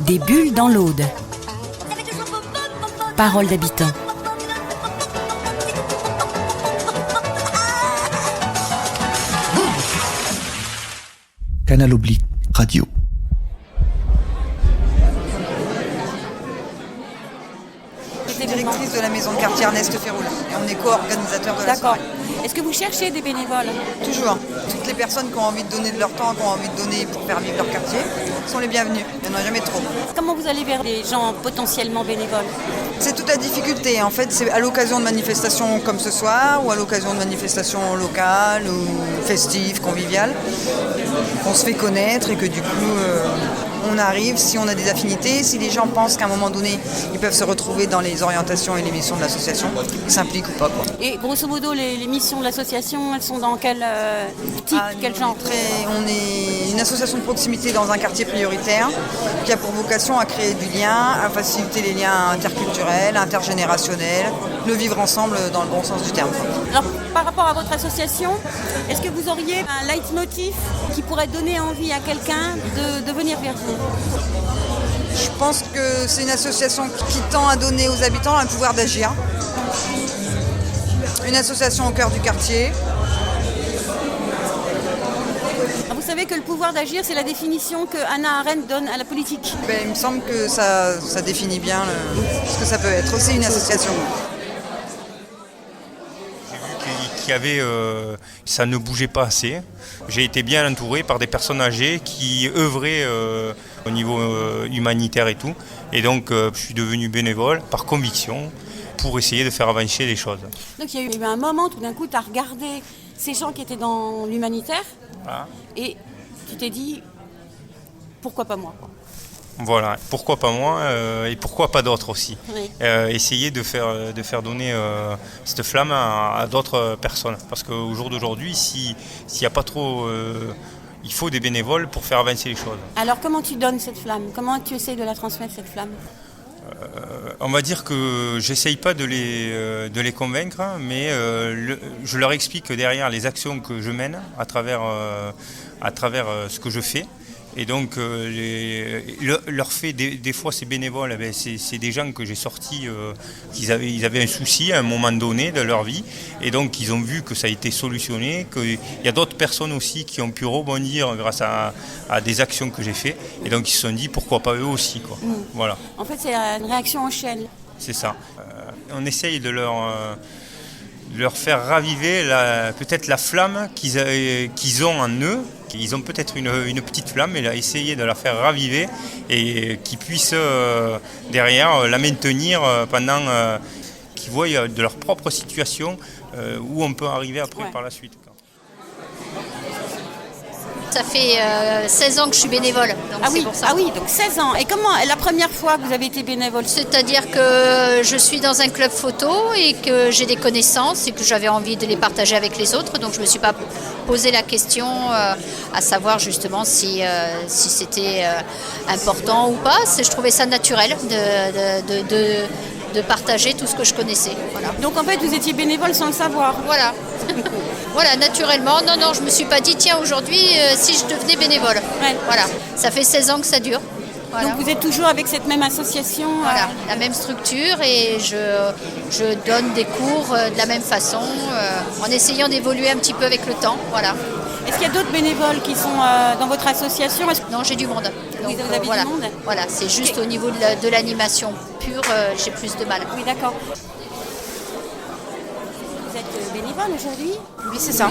Des bulles dans l'Aude. Paroles d'habitants. Canal Oblique Radio. Je suis directrice de la maison de quartier Ernest Féroul et on est co-organisateur de la soirée. Est-ce que vous cherchez des bénévoles ? Toujours. Toutes les personnes qui ont envie de donner de leur temps, qui ont envie de donner pour faire vivre leur quartier, sont les bienvenues. Il n'y en a jamais trop. Comment vous allez vers des gens potentiellement bénévoles ? C'est toute la difficulté. En fait, c'est à l'occasion de manifestations comme ce soir ou à l'occasion de manifestations locales ou festives, conviviales, qu'on se fait connaître et que du coup, on arrive, si on a des affinités, si les gens pensent qu'à un moment donné, ils peuvent se retrouver dans les orientations et les missions de l'association, ils s'impliquent ou pas, quoi. Et grosso modo, les missions de l'association, elles sont dans quel type, quel genre ? On est une association de proximité dans un quartier prioritaire qui a pour vocation à créer du lien, à faciliter les liens interculturels, intergénérationnels, le vivre ensemble dans le bon sens du terme. Alors, par rapport à votre association, est-ce que vous auriez un leitmotiv qui pourrait donner envie à quelqu'un de venir vers vous ? Je pense que c'est une association qui tend à donner aux habitants un pouvoir d'agir. Une association au cœur du quartier. Vous savez que le pouvoir d'agir, c'est la définition que Hannah Arendt donne à la politique. Il me semble que ça définit bien ce que ça peut être aussi une association. J'ai vu ça ne bougeait pas assez. J'ai été bien entouré par des personnes âgées qui œuvraient au niveau humanitaire et tout. Et donc je suis devenu bénévole par conviction pour essayer de faire avancer les choses. Donc il y a eu un moment, tout d'un coup, tu as regardé ces gens qui étaient dans l'humanitaire et tu t'es dit, pourquoi pas moi ? Voilà, pourquoi pas moi et pourquoi pas d'autres aussi. Oui. Essayer de faire donner cette flamme à d'autres personnes. Parce qu'au jour d'aujourd'hui, s'il n'y a pas trop... il faut des bénévoles pour faire avancer les choses. Alors comment tu donnes cette flamme ? Comment tu essayes de la transmettre, cette flamme ? On va dire que j'essaye pas de les convaincre, mais je leur explique que derrière les actions que je mène à travers ce que je fais. Et donc, leur fait des fois ces bénévoles, c'est des gens que j'ai sortis, ils avaient un souci à un moment donné de leur vie, et donc ils ont vu que ça a été solutionné, qu'il y a d'autres personnes aussi qui ont pu rebondir grâce à des actions que j'ai fait, et donc ils se sont dit pourquoi pas eux aussi, quoi. Voilà. En fait, c'est une réaction en chaîne. C'est ça. On essaye de leur faire raviver peut-être la flamme qu'ils ont en eux. Ils ont peut-être une petite flamme, mais essayer de la faire raviver et qu'ils puissent derrière la maintenir pendant qu'ils voient de leur propre situation où on peut arriver après par la suite. Ça fait 16 ans que je suis bénévole, donc c'est pour ça. Ah oui, donc 16 ans. Et comment, la première fois que vous avez été bénévole ? C'est-à-dire que je suis dans un club photo et que j'ai des connaissances et que j'avais envie de les partager avec les autres, donc je ne me suis pas posé la question à savoir justement si c'était important ou pas. Je trouvais ça naturel de partager tout ce que je connaissais. Voilà. Donc en fait, vous étiez bénévole sans le savoir. Voilà. Voilà, naturellement. Non, je me suis pas dit, tiens, aujourd'hui, si je devenais bénévole. Ouais. Voilà. Ça fait 16 ans que ça dure. Voilà. Donc vous êtes toujours avec cette même association ? Voilà, la même structure, et je donne des cours de la même façon, en essayant d'évoluer un petit peu avec le temps. Voilà. Est-ce qu'il y a d'autres bénévoles qui sont dans votre association ? Non, j'ai du monde. Donc, vous avez voilà. du monde ? Voilà, c'est juste au niveau de l'animation pure, j'ai plus de mal. Oui, d'accord. Vous êtes bénévole aujourd'hui ? Oui, c'est ça.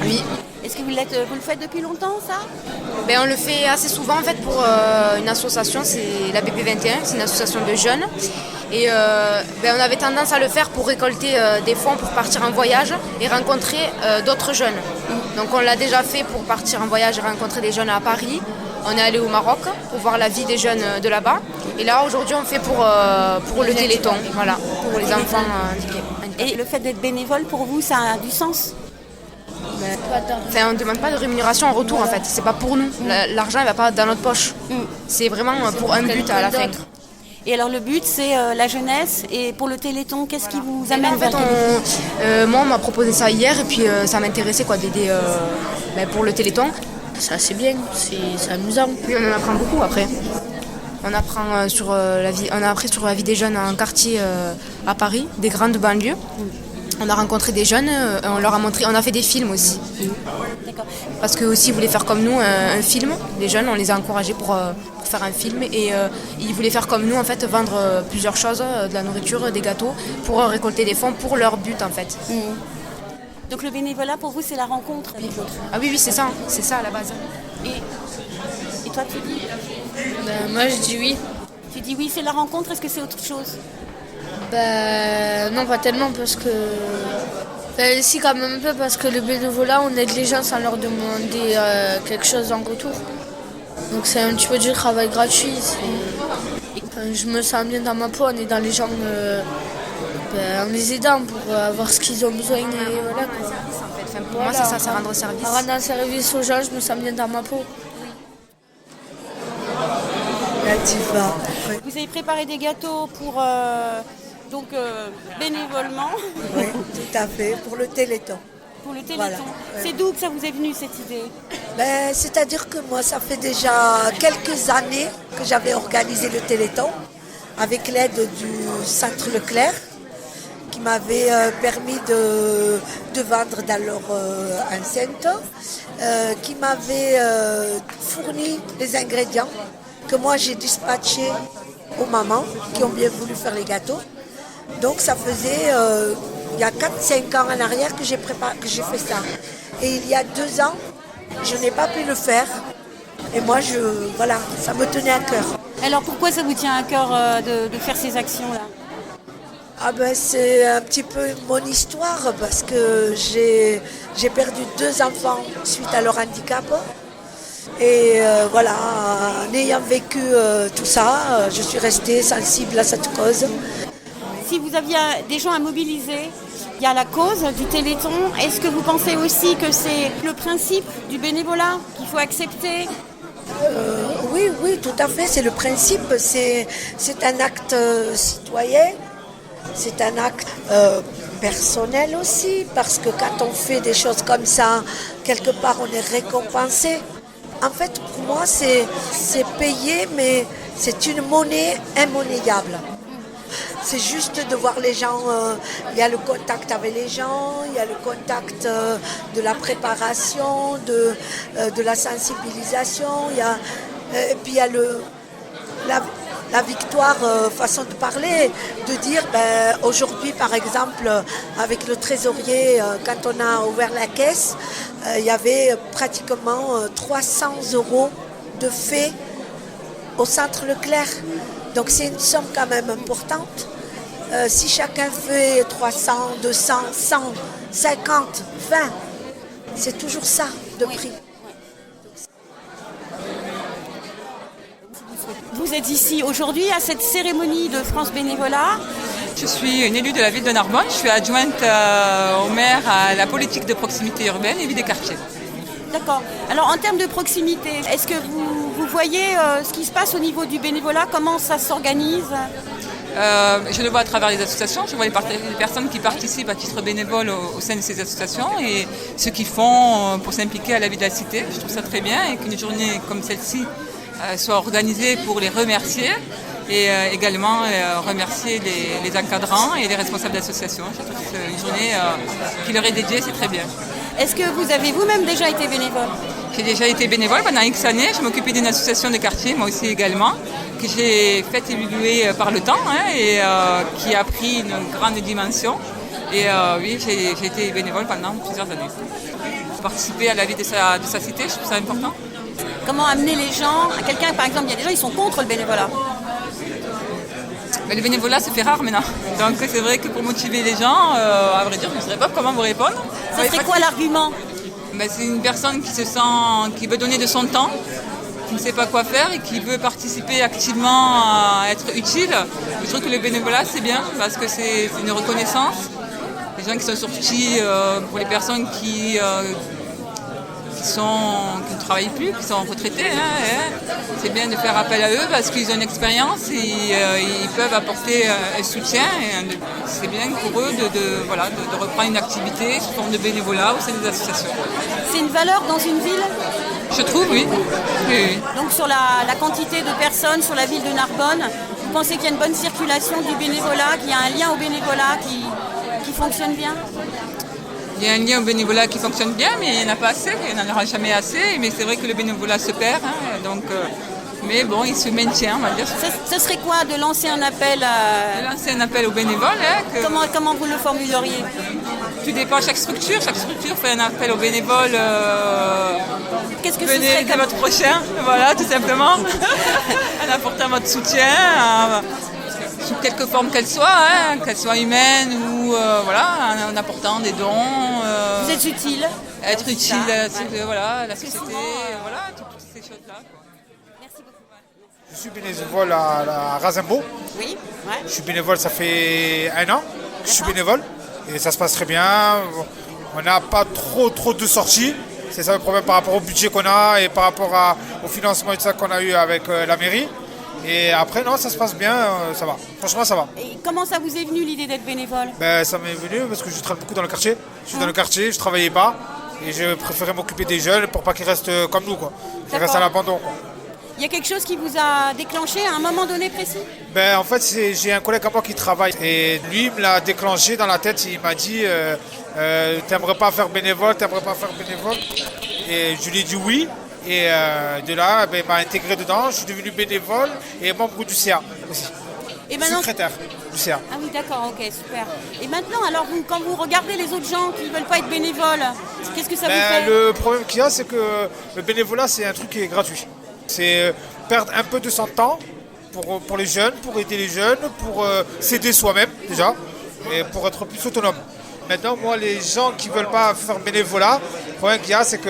Oui. Est-ce que vous le faites depuis longtemps, ça ? On le fait assez souvent en fait pour une association, c'est la BP21, c'est une association de jeunes. Et on avait tendance à le faire pour récolter des fonds pour partir en voyage et rencontrer d'autres jeunes. Donc on l'a déjà fait pour partir en voyage et rencontrer des jeunes à Paris. On est allé au Maroc pour voir la vie des jeunes de là-bas. Et là aujourd'hui on fait pour le Téléthon, voilà, pour les enfants handicapés. Et le fait d'être bénévole pour vous, ça a du sens ? On ne demande pas de rémunération en retour en fait, c'est pas pour nous. L'argent ne va pas dans notre poche. C'est vraiment pour un but à la fin. Et alors le but c'est la jeunesse, et pour le Téléthon, qu'est-ce qui vous amène vers moi on m'a proposé ça hier et puis ça m'intéressait d'aider pour le Téléthon. C'est assez bien, c'est amusant. Oui, on en apprend beaucoup après. On apprend sur la vie, on a appris sur la vie des jeunes en quartier à Paris, des grandes banlieues. On a rencontré des jeunes, on leur a montré, on a fait des films aussi. D'accord. Parce qu'eux aussi ils voulaient faire comme nous un film. Les jeunes, on les a encouragés pour faire un film et ils voulaient faire comme nous en fait, vendre plusieurs choses, de la nourriture, des gâteaux, pour récolter des fonds pour leur but en fait. Donc le bénévolat pour vous c'est la rencontre avec l'autre. Ah oui, c'est ça à la base. Et toi tu dis Moi je dis oui. Tu dis oui c'est la rencontre, est-ce que c'est autre chose? Non, pas tellement parce que... si quand même un peu parce que le bénévolat on aide les gens sans leur demander quelque chose en retour. Donc c'est un petit peu du travail gratuit. Je me sens bien dans ma peau en aidant les gens, en les aidant pour avoir ce qu'ils ont besoin. Et voilà, quoi. Enfin, pour moi c'est ça, c'est rendre service. En rendant service aux gens, je me sens bien dans ma peau. Là, tu vas. Vous avez préparé des gâteaux pour bénévolement. Oui, tout à fait, pour le Téléthon. Pour le Téléthon. Voilà, C'est d'où que ça vous est venu cette idée? C'est-à-dire que moi, ça fait déjà quelques années que j'avais organisé le Téléthon avec l'aide du Centre Leclerc qui m'avait permis de vendre dans leur enceinte, qui m'avait fourni les ingrédients que moi j'ai dispatchés aux mamans qui ont bien voulu faire les gâteaux. Donc ça faisait il y a 4-5 ans en arrière que j'ai fait ça. Et il y a 2 ans, je n'ai pas pu le faire. Et moi, ça me tenait à cœur. Alors pourquoi ça vous tient à cœur de faire ces actions-là? C'est un petit peu mon histoire parce que j'ai perdu 2 enfants suite à leur handicap. Et en ayant vécu tout ça, je suis restée sensible à cette cause. Si vous aviez des gens à mobiliser, il y a la cause du Téléthon. Est-ce que vous pensez aussi que c'est le principe du bénévolat qu'il faut accepter? Oui, tout à fait. C'est le principe. C'est un acte citoyen. C'est un acte personnel aussi, parce que quand on fait des choses comme ça, quelque part on est récompensé. En fait, pour moi, c'est payé, mais c'est une monnaie immonnayable. C'est juste de voir les gens, il y a le contact avec les gens, il y a le contact de la préparation, de la sensibilisation, et puis il y a la victoire, façon de parler, de dire aujourd'hui par exemple avec le trésorier, quand on a ouvert la caisse, il y avait pratiquement 300 € de faits au Centre Leclerc. Donc c'est une somme quand même importante. Si chacun fait 300, 200, 100, 50, 20, c'est toujours ça de prix. Vous êtes ici aujourd'hui à cette cérémonie de France Bénévolat. Je suis une élue de la ville de Narbonne. Je suis adjointe au maire à la politique de proximité urbaine et vie des quartiers. D'accord. Alors en termes de proximité, est-ce que vous voyez ce qui se passe au niveau du bénévolat? Comment ça s'organise? Je le vois à travers les associations. Je vois les personnes qui participent à titre bénévole au sein de ces associations et ce qu'ils font pour s'impliquer à la vie de la cité. Je trouve ça très bien et qu'une journée comme celle-ci soit organisée pour les remercier et également remercier les encadrants et les responsables d'associations. Je trouve que c'est une journée qui leur est dédiée, c'est très bien. Est-ce que vous avez vous-même déjà été bénévole? J'ai déjà été bénévole pendant X années. Je m'occupais d'une association de quartier, moi aussi également, que j'ai fait évoluer par le temps et qui a pris une grande dimension. Et oui, j'ai été bénévole pendant plusieurs années. Participer à la vie de sa cité, je trouve ça important. Comment amener les gens à quelqu'un, par exemple, il y a des gens qui sont contre le bénévolat. Mais le bénévolat se fait rare maintenant. Donc c'est vrai que pour motiver les gens, à vrai dire, je ne saurais pas comment vous répondre. Ça serait quoi l'argument? C'est une personne qui veut donner de son temps, qui ne sait pas quoi faire et qui veut participer activement à être utile. Je trouve que le bénévolat c'est bien parce que c'est une reconnaissance. Les gens qui sont sortis, pour les personnes qui ne travaillent plus, qui sont retraités. C'est bien de faire appel à eux parce qu'ils ont une expérience et ils peuvent apporter un soutien. Et c'est bien pour eux de reprendre une activité sous forme de bénévolat au sein des associations. C'est une valeur dans une ville? Je trouve, oui. Oui. Donc sur la quantité de personnes sur la ville de Narbonne, vous pensez qu'il y a une bonne circulation du bénévolat, qu'il y a un lien au bénévolat qui fonctionne bien? Il y a un lien au bénévolat qui fonctionne bien, mais il n'y en a pas assez, il n'y en aura jamais assez. Mais c'est vrai que le bénévolat se perd, mais bon, il se maintient, on va dire. Ce serait quoi de lancer un appel De lancer un appel aux bénévoles. Comment vous le formuleriez? Tout dépend, chaque structure fait un appel aux bénévoles. Qu'est-ce que venez ce serait aider votre prochain, voilà, tout simplement, en apportant votre soutien, sous quelque forme qu'elle soit humaine ou en apportant des dons. Vous êtes utile. Être utile à la société, toutes ces choses-là. Merci beaucoup. Je suis bénévole à Razimbault. Oui. Je suis bénévole, ça fait 1 an. Je suis bénévole et ça se passe très bien. On n'a pas trop de sorties. C'est ça le problème par rapport au budget qu'on a et par rapport au financement et tout ça qu'on a eu avec la mairie. Et après, non, ça se passe bien, ça va. Franchement, ça va. Et comment ça vous est venu l'idée d'être bénévole? Ça m'est venu parce que je travaille beaucoup dans le quartier. Je suis dans le quartier, je ne travaillais pas. Et je préférais m'occuper des jeunes pour pas qu'ils restent comme nous, quoi. Qu'ils restent à l'abandon, quoi. Il y a quelque chose qui vous a déclenché à un moment donné précis? En fait, j'ai un collègue à moi qui travaille. Et lui, il me l'a déclenché dans la tête. Il m'a dit t'aimerais pas faire bénévole? Et je lui ai dit oui. Et de là, il m'a intégré dedans. Je suis devenu bénévole et membre du CA aussi. Et maintenant... Secrétaire du CA. Ah oui, d'accord, ok, super. Et maintenant, alors, quand vous regardez les autres gens qui ne veulent pas être bénévoles, qu'est-ce que ça vous fait? Le problème qu'il y a, c'est que le bénévolat, c'est un truc qui est gratuit. C'est perdre un peu de son temps pour les jeunes, pour aider les jeunes, pour s'aider soi-même déjà, et pour être plus autonome. Maintenant, moi, les gens qui ne veulent pas faire bénévolat, le problème qu'il y a, c'est qu'on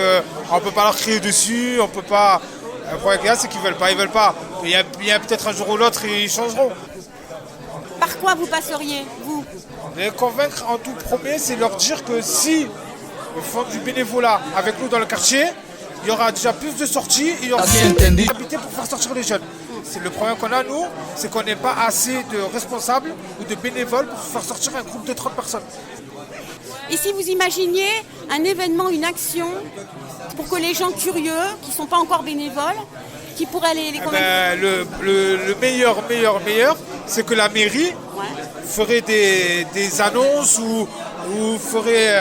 ne peut pas leur crier dessus, on peut pas... Le problème qu'il y a, c'est qu'ils ne veulent pas. Il y a peut-être un jour ou l'autre, ils changeront. Par quoi vous passeriez, vous? Les convaincre en tout premier, c'est leur dire que si ils font du bénévolat avec nous dans le quartier, il y aura déjà plus de sorties, il y aura des habités pour faire sortir les jeunes. C'est le problème qu'on a, nous, c'est qu'on n'est pas assez de responsables ou de bénévoles pour faire sortir un groupe de 30 personnes. Et si vous imaginiez un événement, une action, pour que les gens curieux, qui ne sont pas encore bénévoles, qui pourraient les convaincre? Le meilleur, c'est que la mairie ferait des annonces ou ferait...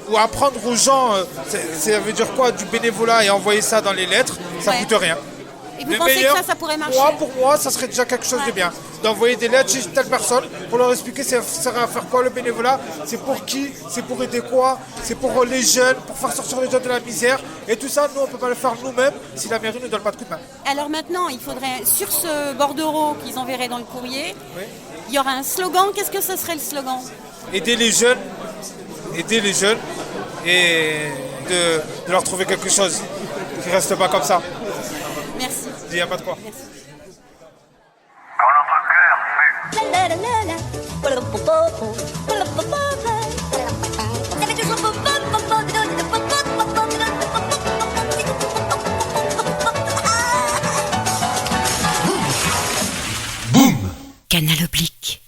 ou apprendre aux gens, ça veut dire quoi, du bénévolat et envoyer ça dans les lettres, ça ne coûte rien. Et vous pensez que ça pourrait marcher? Pour moi, ça serait déjà quelque chose de bien. D'envoyer des lettres chez telle personne pour leur expliquer ça sert à faire quoi le bénévolat, c'est pour qui, c'est pour aider quoi, c'est pour les jeunes, pour faire sortir les jeunes de la misère. Et tout ça, nous, on ne peut pas le faire nous-mêmes si la mairie ne donne pas de coup de main. Alors maintenant, il faudrait, sur ce bordereau qu'ils enverraient dans le courrier, il y aura un slogan. Qu'est-ce que ce serait le slogan? Aider les jeunes et de leur trouver quelque chose qui ne reste pas comme ça. Merci. Il n'y a pas de quoi. Merci. Canal Oblique.